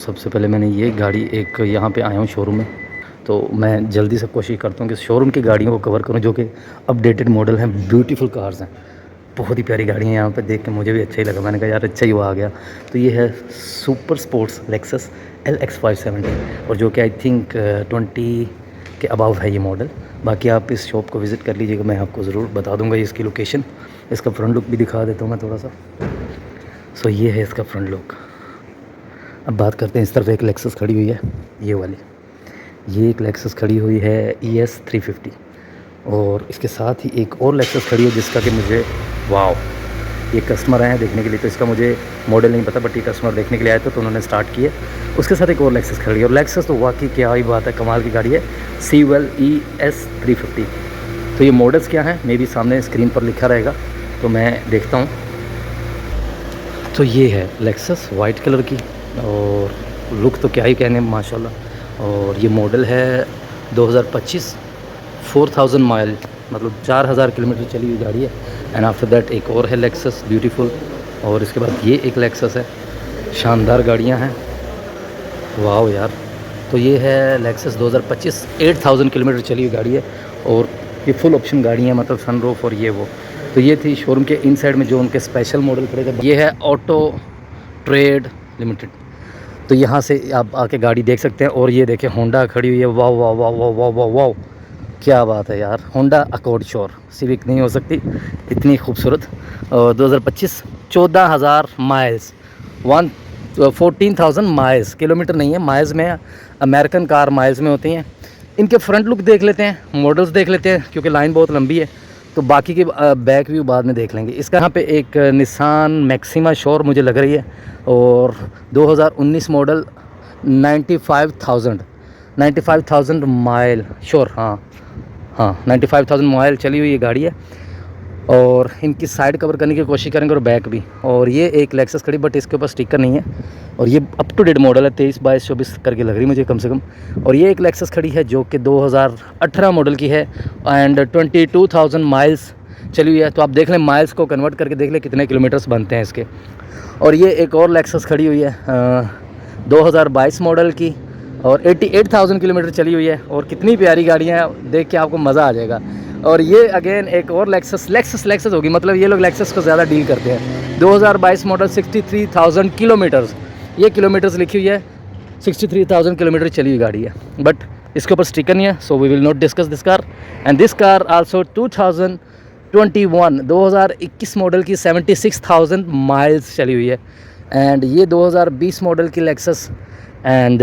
सबसे पहले मैंने ये गाड़ी एक यहाँ पे आया हूँ शोरूम में, तो मैं जल्दी से कोशिश करता हूँ कि शोरूम की गाड़ियों को कवर करूँ जो कि अपडेटेड मॉडल हैं, ब्यूटीफुल कार्स हैं। बहुत ही प्यारी गाड़ी है, यहाँ पे देख के मुझे भी अच्छा ही लगा। मैंने कहा यार अच्छा ही वो आ गया। तो ये है सुपर स्पोर्ट्स लेक्सस LX 570 और जो कि आई थिंक 20 के अबाव है ये मॉडल। बाकी आप इस शॉप को विज़िट कर लीजिएगा, मैं आपको ज़रूर बता दूँगा इसकी लोकेशन। इसका फ्रंट लुक भी दिखा देता हूँ मैं थोड़ा सा। सो ये है इसका फ्रंट लुक। अब बात करते हैं, इस तरफ एक लेक्सस खड़ी हुई है, ये वाली। ये एक लेक्सस खड़ी हुई है ES 350 और इसके साथ ही एक और लेक्सस खड़ी है जिसका कि मुझे वाव, ये कस्टमर आए हैं देखने के लिए, तो इसका मुझे मॉडल नहीं पता, बट ये कस्टमर देखने के लिए आए थे तो उन्होंने स्टार्ट किया। उसके साथ एक और लेक्सस खड़ी है और लेक्सस तो वाकई क्या ही बात है, कमाल की गाड़ी है, CVL ES 350। तो ये मॉडल्स क्या हैं मे भी सामने स्क्रीन पर लिखा रहेगा, तो मैं देखता हूँ। तो ये है लेक्सस वाइट कलर की और लुक तो क्या ही कहने माशाल्लाह। और ये मॉडल है 2025, 4000 माइल, मतलब 4000 किलोमीटर चली हुई गाड़ी है। एंड आफ्टर दैट एक और है लेक्सस ब्यूटीफुल, और इसके बाद ये एक लेक्सस है। शानदार गाड़ियां हैं, वाह यार। तो ये है लेक्सस 2025, 8000 किलोमीटर चली हुई गाड़ी है और ये फुल ऑप्शन गाड़ी है, मतलब सनरूफ और ये वो। तो ये थी शोरूम के इनसाइड में जो उनके स्पेशल मॉडल खड़े थे। ये है ऑटो ट्रेड लिमिटेड, तो यहाँ से आप आके गाड़ी देख सकते हैं। और ये देखें होंडा खड़ी हुई है, वाह वाह वाह वाह वाह वाह वाह, क्या बात है यार। होंडा अकॉर्ड श्योर, सिविक नहीं हो सकती इतनी खूबसूरत। 2025, 14000 माइल्स, 14,000 माइल्स, किलोमीटर नहीं है, माइल्स में। अमेरिकन कार माइल्स में होती हैं। इनके फ्रंट लुक देख लेते हैं, मॉडल्स देख लेते हैं, क्योंकि लाइन बहुत लंबी है, तो बाकी के बैक व्यू बाद में देख लेंगे। इसका यहाँ पे एक निसान मैक्सिमा श्योर मुझे लग रही है और 2019 मॉडल, 95,000 माइल श्योर, हाँ 95,000 माइल चली हुई ये गाड़ी है। और इनकी साइड कवर करने की कोशिश करेंगे और बैक भी। और ये एक लेक्सस खड़ी, बट इसके ऊपर स्टिकर नहीं है और ये अप टू डेट मॉडल है, 23, 22, 24 करके लग रही मुझे कम से कम। और ये एक लेक्सस खड़ी है जो कि 2018 मॉडल की है एंड 22,000 माइल्स चली हुई है। तो आप देख लें, माइल्स को कन्वर्ट करके देख लें कितने किलोमीटर्स बनते हैं इसके। और ये एक और लेक्सस खड़ी हुई है 2022 मॉडल की और 88,000 किलोमीटर चली हुई है। और कितनी प्यारी गाड़ियाँ हैं, देख के आपको मज़ा आ जाएगा। और ये अगेन एक और लेक्सस होगी, मतलब ये लोग लेक्सस को ज़्यादा डील करते हैं। 2022 मॉडल, 63,000 किलोमीटर्स, ये किलोमीटर्स लिखी हुई है, 63,000 किलोमीटर चली हुई गाड़ी है, बट इसके ऊपर स्टिकर नहीं है, so we will not discuss this car. And this car also 2021 model की 76,000 माइल्स चली हुई है। एंड ये 2020 मॉडल की लेक्सस एंड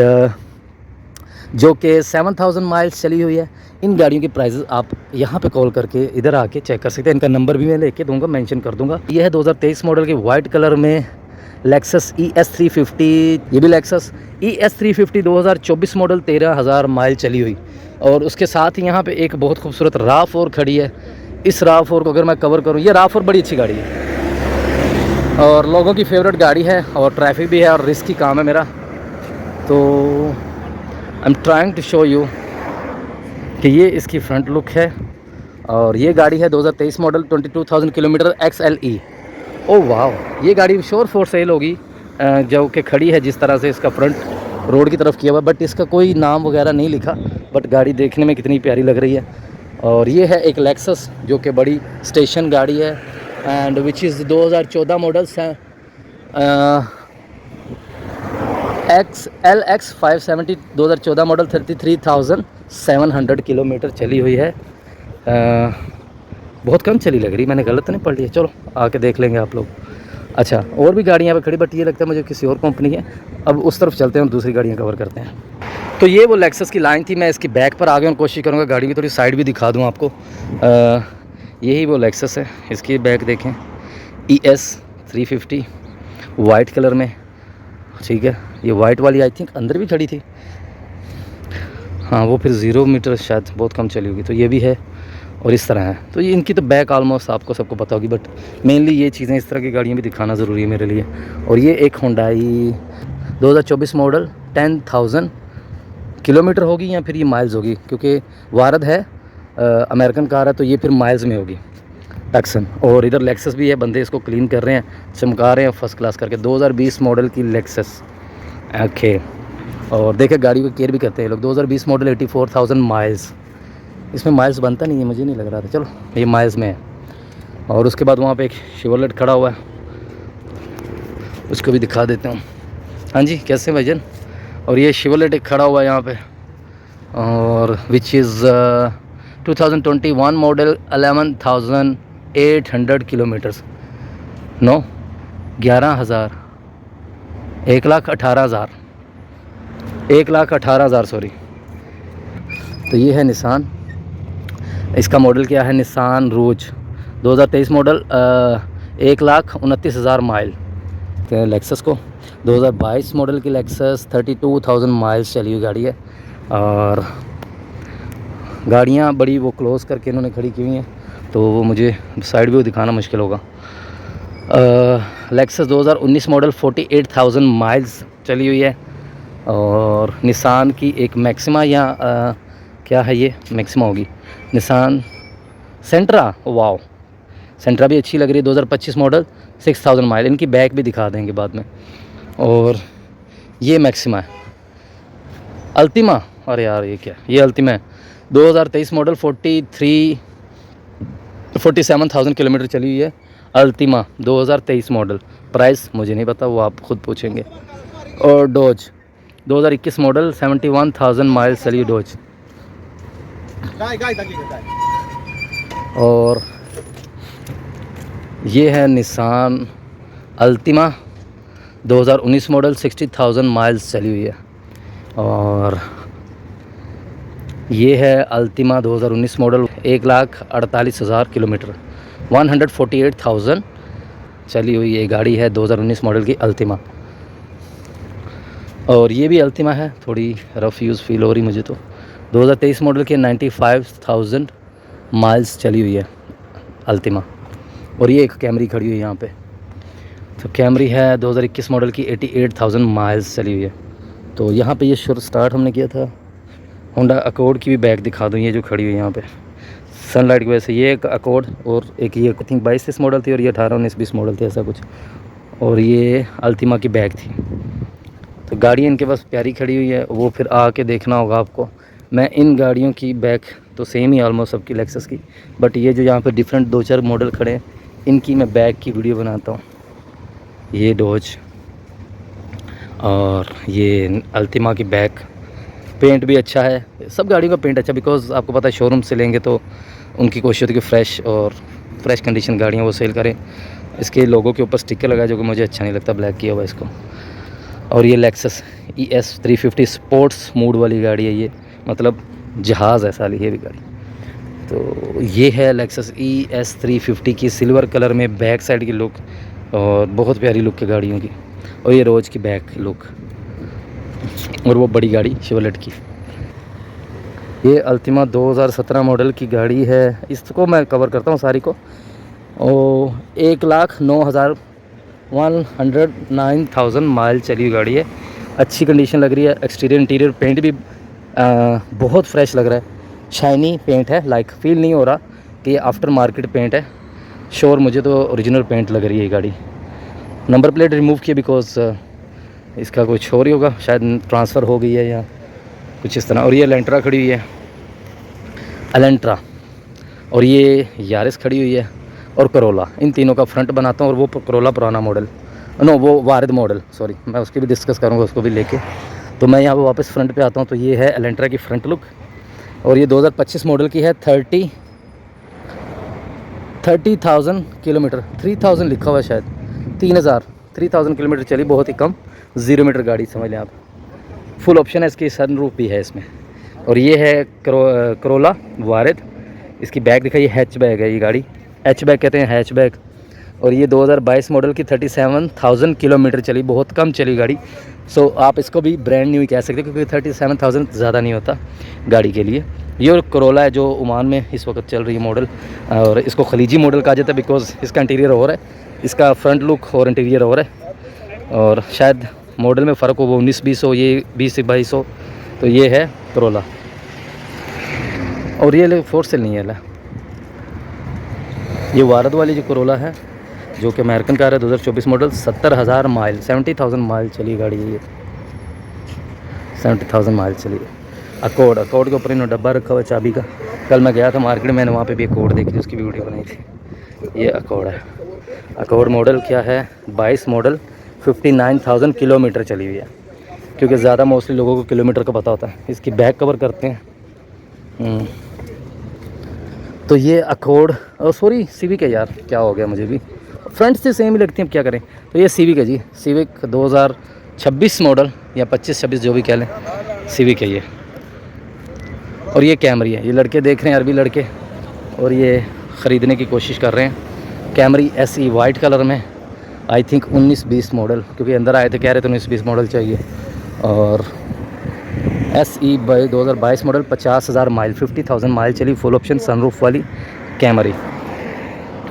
जो कि 7,000 माइल्स चली हुई है। इन गाड़ियों की प्राइसेस आप यहाँ पे कॉल करके इधर आके चेक कर सकते हैं। इनका नंबर भी मैं लेके दूंगा, मेंशन कर दूंगा। ये है 2023 मॉडल की वाइट कलर में लेक्सस ES 350, ये भी लेक्सस ES 350 2024 मॉडल, 13,000 माइल चली हुई। और उसके साथ ही यहाँ पे एक बहुत खूबसूरत RAV4 खड़ी है। इस RAV4 को अगर मैं कवर करूँ, ये RAV4 बड़ी अच्छी गाड़ी है और लोगों की फेवरेट गाड़ी है और ट्रैफिक भी है और रिस्की काम है मेरा, तो I am trying to show you कि ये इसकी फ्रंट लुक है। और ये गाड़ी है 2023 मॉडल, 22,000 किलोमीटर XLE। ओ वाह, ये गाड़ी श्योर फॉर सेल होगी जो कि खड़ी है जिस तरह से इसका फ्रंट रोड की तरफ किया हुआ, बट इसका कोई नाम वगैरह नहीं लिखा, बट गाड़ी देखने में कितनी प्यारी लग रही है। और ये है एक लेक्सस जो कि बड़ी स्टेशन गाड़ी है एंड विच इज़ 2014 मॉडल्स हैं, LX 570 2014 मॉडल, 33,700 किलोमीटर चली हुई है। बहुत कम चली लग रही, मैंने गलत नहीं पढ़ लिया, चलो आके देख लेंगे आप लोग। अच्छा, और भी गाड़ियाँ पे खड़ी, बट ये लगता है मुझे किसी और कंपनी है। अब उस तरफ चलते हैं और दूसरी गाड़ियाँ कवर करते हैं। तो ये वो लेक्सस की लाइन थी, मैं इसकी बैक पर आ गया और कोशिश करूँगा गाड़ी की थोड़ी साइड भी दिखा दूँ आपको। यही वो लेक्सस है, इसकी बैक देखें, ES 350 वाइट कलर में, ठीक है। ये वाइट वाली आई थिंक अंदर भी खड़ी थी, हाँ वो फिर 0 मीटर शायद बहुत कम चली होगी। तो ये भी है और इस तरह है। तो ये इनकी तो बैक ऑलमोस्ट आपको सबको पता होगी, बट मेनली ये चीज़ें, इस तरह की गाड़ियाँ भी दिखाना ज़रूरी है मेरे लिए। और ये एक होंडाई 2024 मॉडल, 10,000 किलोमीटर होगी या फिर ये माइल्स होगी, क्योंकि वारद है अमेरिकन कार है, तो ये फिर माइल्स में होगी टक्सन। और इधर लेक्सस भी है, बंदे इसको क्लीन कर रहे हैं, चमका रहे हैं फर्स्ट क्लास करके। 2020 मॉडल की लेक्सस ओके। और देखिए गाड़ी को केयर भी करते हैं ये लोग। 2020 मॉडल 84,000 माइल्स। इसमें माइल्स बनता नहीं है, मुझे नहीं लग रहा था, चलो ये माइल्स में है। और उसके बाद वहाँ पे एक शेवरलेट खड़ा हुआ है, उसको भी दिखा देता हूँ। हाँ जी, कैसे भाईजान। और ये शेवरलेट एक खड़ा हुआ है यहाँ पे, और which is 2021 model, 11,800 kilometres. No 11,000, 1,18,000, 1,18,000 sorry. तो ये है निसान। इसका मॉडल क्या है, निसान रोज 2023 मॉडल, 1,29,000 माइल के लेक्सस को। 2022 मॉडल की लेक्सस 32,000 माइल्स चली हुई गाड़ी है। और गाड़ियाँ बड़ी वो क्लोज़ करके इन्होंने खड़ी की हुई हैं, तो वो मुझे साइड व्यू दिखाना मुश्किल होगा। लेक्सस 2019 मॉडल 48,000 माइल्स चली हुई है। और निसान की एक मैक्सिमा या क्या है, ये मैक्सिमा होगी, निसान सेंट्रा। वाओ, सेंट्रा भी अच्छी लग रही है। 2025 मॉडल 6,000 माइल। इनकी बैक भी दिखा देंगे बाद में। और ये मैक्सिमा है, अल्टीमा। अरे यार ये क्या, ये अल्टीमा है। 2023 मॉडल 47,000 किलोमीटर चली हुई है। Ultima 2023 model. प्राइस मुझे नहीं पता, वो आप खुद पूछेंगे। और डोज 2021 मॉडल 71,000 माइल्स चली डोज। और ये है निसान अल्टीमा 2019 मॉडल, 60,000 माइल्स चली हुई है। और ये है अल्टीमा 2019 मॉडल, 1,48,000 किलोमीटर, 148,000 चली हुई ये गाड़ी है 2019 मॉडल की अल्टीमा। और ये भी अल्टीमा है, थोड़ी रफ़ यूज़ फील हो रही मुझे तो। 2023 मॉडल के 95,000 माइल्स चली हुई है अल्टीमा। और ये एक कैमरी खड़ी हुई है यहाँ पे, तो कैमरी है 2021 मॉडल की, 88,000 माइल्स चली हुई है। तो यहाँ पे ये शुरू स्टार्ट हमने किया था। होंडा अकॉर्ड की भी बैक दिखा दूँ, ये जो खड़ी हुई है यहाँ पे सनलाइट की वजह से। ये एक अकॉर्ड, और एक ये आई थिंक 22-23 मॉडल थी, और ये 18-19-20 मॉडल थी, ऐसा कुछ। और ये अल्टीमा की बैक थी। तो गाड़ियाँ इनके पास प्यारी खड़ी हुई है, वो फिर आके देखना होगा आपको। मैं इन गाड़ियों की बैक तो सेम ही ऑलमोस्ट सबकी लेक्सस की, बट ये जो यहाँ पे डिफरेंट 2-4 मॉडल खड़े हैं, इनकी मैं बैक की वीडियो बनाता हूँ। ये डोज और ये अल्टीमा की बैक। पेंट भी अच्छा है, सब गाड़ियों का पेंट अच्छा, बिकॉज़ आपको पता है शोरूम से लेंगे तो उनकी कोशिश होती है कि फ्रेश कंडीशन गाड़ियाँ वो सेल करें। इसके लोगों के ऊपर स्टिकर लगा जो कि मुझे अच्छा नहीं लगता, ब्लैक किया हुआ इसको। और ये लेक्सस ES 350 स्पोर्ट्स मूड वाली गाड़ी है ये, मतलब जहाज़ है साली ये भी गाड़ी। तो ये है लेक्सस ES 350 की सिल्वर कलर में बैक साइड की लुक, और बहुत प्यारी लुक है गाड़ियों की। और ये रोज की बैक लुक, और वो बड़ी गाड़ी शेवरलेट की। ये अल्टीमा 2017 मॉडल की गाड़ी है, इसको मैं कवर करता हूँ सारी को। और 1,09,000 माइल चली हुई गाड़ी है। अच्छी कंडीशन लग रही है। एक्सटीरियर इंटीरियर पेंट भी बहुत फ्रेश लग रहा है, शाइनी पेंट है, लाइक फील नहीं हो रहा कि ये आफ्टर मार्केट पेंट है। श्योर मुझे तो ओरिजिनल पेंट लग रही है ये गाड़ी। नंबर प्लेट रिमूव किया बिकॉज इसका कुछ और ही होगा, शायद ट्रांसफ़र हो गई है या कुछ इस तरह। और ये एलेंट्रा खड़ी हुई है, एलेंट्रा। और ये यारिस खड़ी हुई है, और करोला। इन तीनों का फ्रंट बनाता हूँ। और वो करोला पुराना मॉडल, नो वो वारिद मॉडल, सॉरी, मैं उसकी भी डिस्कस करूँगा, उसको भी लेके। तो मैं यहाँ पर वापस फ्रंट पे आता हूँ। तो ये है एलेंट्रा की फ्रंट लुक, और ये 2025 मॉडल की है। 30,000 किलोमीटर, 3,000 लिखा हुआ है शायद, 3,000 किलोमीटर चली, बहुत ही कम, 0 मीटर गाड़ी समझ लें आप। फुल ऑप्शन है इसकी, सनरूफ भी है इसमें। और ये है करोला वारिद। इसकी बैक दिखाइए, हैचबैक है ये गाड़ी, हैचबैक कहते हैं, हैचबैक। और ये 2022 मॉडल की 37,000 किलोमीटर चली, बहुत कम चली गाड़ी। सो आप इसको भी ब्रांड न्यू ही कह सकते हो, क्योंकि 37,000 ज़्यादा नहीं होता गाड़ी के लिए। ये और करोला है जो ओमान में इस वक्त चल रही है मॉडल, और इसको खलीजी मॉडल कहा जाता है बिकॉज इसका इंटीरियर और है, इसका फ्रंट लुक और इंटीरियर और है। और शायद मॉडल में फ़र्क हो, वो 19-20 हो, ये 20-22 हो। तो ये है करोला। और ये फोर सेल नहीं है, ये वारद वाली जो करोला है, जो कि अमेरिकन कार है, 2024 मॉडल, 70,000 माइल, 70,000 माइल चली गाड़ी है ये। 70,000 माइल चली है। अकॉर्ड के ऊपर इन्होंने डब्बा रखा हुआ है चाबी का। कल मैं गया था मार्केट, मैंने वहाँ पे भी अकॉर्ड देखी थी, उसकी भी वीडियो बनाई थी। ये अकॉर्ड है। अकॉर्ड मॉडल क्या है, 22 मॉडल, 59,000 किलोमीटर चली हुई है, क्योंकि ज़्यादा मोस्टली लोगों को किलोमीटर का पता होता है। इसकी बैक कवर करते हैं। तो ये अकॉर्ड, सॉरी सिविक है यार, क्या हो गया मुझे भी, फ्रंट से सेम ही लगती हैं, अब क्या करें। तो ये सिविक है जी, सिविक 2026 मॉडल या 25-26 जो भी कह लें, सिविक है ये। और ये कैमरी है। ये लड़के देख रहे हैं, अरबी लड़के, और ये ख़रीदने की कोशिश कर रहे हैं। कैमरी SE वाइट कलर में, आई थिंक 19-20 मॉडल, क्योंकि अंदर आए थे कह रहे थे 19-20 मॉडल चाहिए। और SE 2022 मॉडल, 50,000 माइल, 50,000 माइल चली, फुल ऑप्शन सनरूफ वाली कैमरी।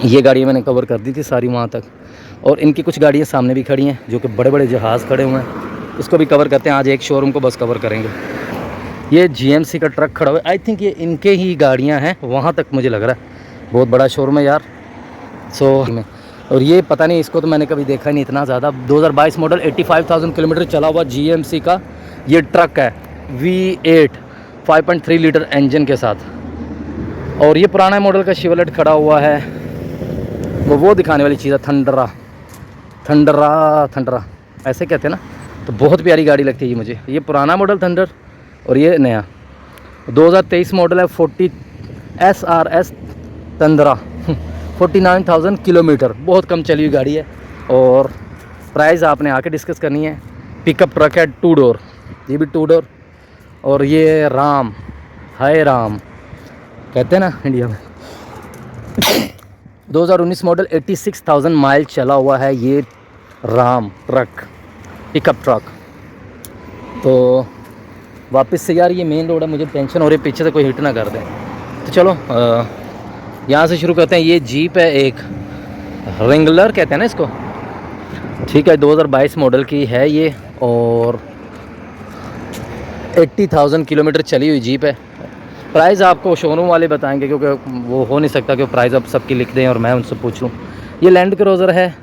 ये गाड़ी मैंने कवर कर दी थी सारी वहाँ तक। और इनकी कुछ गाड़ियाँ सामने भी खड़ी हैं, जो कि बड़े बड़े जहाज़ खड़े हुए हैं, इसको भी कवर करते हैं। आज एक शोरूम को बस कवर करेंगे। ये GMC का ट्रक खड़ा हुआ है, आई थिंक ये इनके ही गाड़ियाँ हैं, वहाँ तक मुझे लग रहा है। बहुत बड़ा शोरूम है यार। और ये पता नहीं, इसको तो मैंने कभी देखा नहीं इतना ज़्यादा। 2022 मॉडल, 85,000 किलोमीटर चला हुआ GMC का ये ट्रक है, V8 5.3 लीटर इंजन के साथ। और ये पुराना मॉडल का शिवलेट खड़ा हुआ है, वो दिखाने वाली चीज़ है, थंडरा ऐसे कहते हैं ना। तो बहुत प्यारी गाड़ी लगती है ये मुझे। ये पुराना मॉडल थंडर और ये नया 2023 मॉडल है, 40 SRS थंडरा 49,000 किलोमीटर, बहुत कम चली हुई गाड़ी है। और प्राइस आपने आके डिस्कस करनी है। पिकअप ट्रक है 2 डोर, ये भी 2 डोर। और ये राम कहते हैं ना इंडिया में। 2019 मॉडल, 86,000 माइल चला हुआ है ये राम ट्रक, पिकअप ट्रक। तो वापस से यार ये मेन रोड है, मुझे टेंशन हो रही है पीछे से कोई हिट ना कर दे। तो चलो यहाँ से शुरू करते हैं। ये जीप है, एक रेंगलर कहते हैं ना इसको, ठीक है। 2022 मॉडल की है ये, और 80,000 किलोमीटर चली हुई जीप है। प्राइस आपको शोरूम वाले बताएंगे, क्योंकि वो हो नहीं सकता कि प्राइस अब सबकी लिख दें और मैं उनसे पूछ लूँ। ये लैंड क्रूज़र है,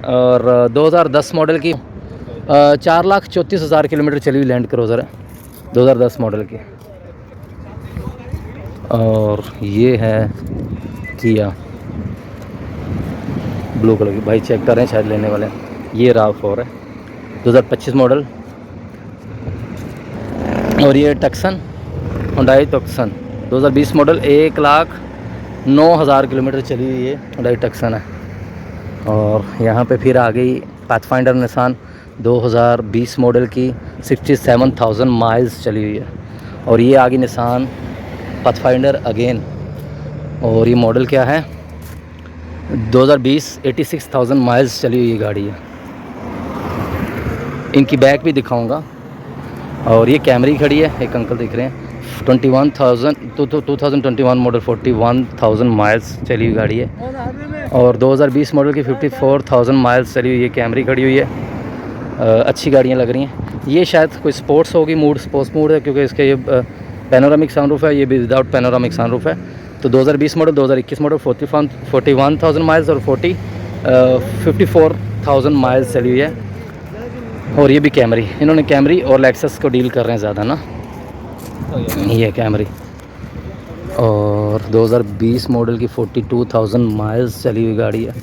और 2010 मॉडल की 4,34,000 किलोमीटर चली हुई लैंड क्रूज़र है, 2010 मॉडल की। और ये है किया, ब्लू कलर की, भाई चेक कर रहे हैं शायद लेने वाले हैं। ये RAV4 है, 2025 मॉडल। और ये Tucson, Hyundai Tucson 2020 model, 1,09,000 kilometre चली हुई ये हुंडई टक्सन है। और यहाँ पे फिर आ गई पाथफाइंडर निसान 2020 मॉडल की, 67,000 माइल्स चली हुई है। और ये आ गई निसान पाथफाइंडर अगेन, और ये मॉडल क्या है 2020, 86,000 माइल्स चली हुई गाड़ी है। इनकी बैक भी दिखाऊंगा। और ये कैमरी खड़ी है, एक अंकल दिख रहे हैं, 2021 मॉडल, 41,000 माइल्स चली हुई गाड़ी है। और 2020 मॉडल की 54,000 माइल्स चली हुई है, कैमरी खड़ी हुई है। अच्छी गाड़ियाँ लग रही हैं। ये शायद कोई स्पोर्ट्स होगी, स्पोर्ट्स मोड है, क्योंकि इसके ये पैनोरामिक सनरूफ है, ये भी विदाउट पैनोरामिक सनरूफ है। तो 2020 मॉडल, 2021 मॉडल, 41,000 माइल्स और 54,000 माइल्स चली हुई है। और ये भी कैमरी, इन्होंने कैमरी और लेक्सस को डील कर रहे हैं ज़्यादा ना, ये कैमरी। और 2020 मॉडल की 42,000 माइल्स चली हुई गाड़ी है।